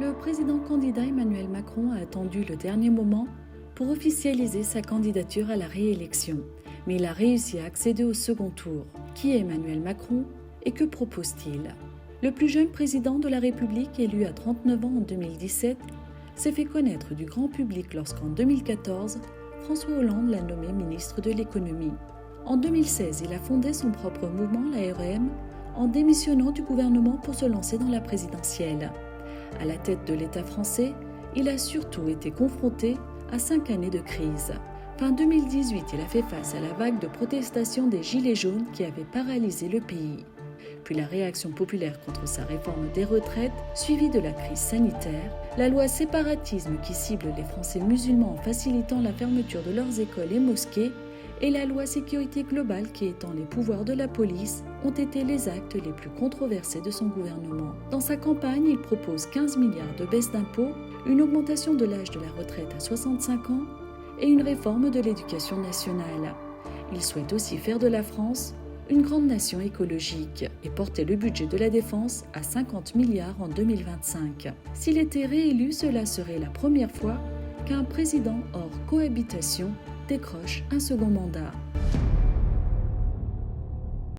Le président candidat Emmanuel Macron a attendu le dernier moment pour officialiser sa candidature à la réélection. Mais il a réussi à accéder au second tour. Qui est Emmanuel Macron et que propose-t-il ? Le plus jeune président de la République, élu à 39 ans en 2017, s'est fait connaître du grand public lorsqu'en 2014, François Hollande l'a nommé ministre de l'économie. En 2016, il a fondé son propre mouvement, l'AREM, en démissionnant du gouvernement pour se lancer dans la présidentielle. À la tête de l'État français, il a surtout été confronté à 5 années de crise. Fin 2018, il a fait face à la vague de protestations des Gilets jaunes qui avait paralysé le pays. Puis la réaction populaire contre sa réforme des retraites, suivie de la crise sanitaire, la loi séparatisme qui cible les Français musulmans en facilitant la fermeture de leurs écoles et mosquées, et la loi sécurité globale qui étend les pouvoirs de la police ont été les actes les plus controversés de son gouvernement. Dans sa campagne, il propose 15 milliards de baisse d'impôts, une augmentation de l'âge de la retraite à 65 ans et une réforme de l'éducation nationale. Il souhaite aussi faire de la France une grande nation écologique et porter le budget de la défense à 50 milliards en 2025. S'il était réélu, cela serait la première fois qu'un président hors cohabitation décroche un second mandat.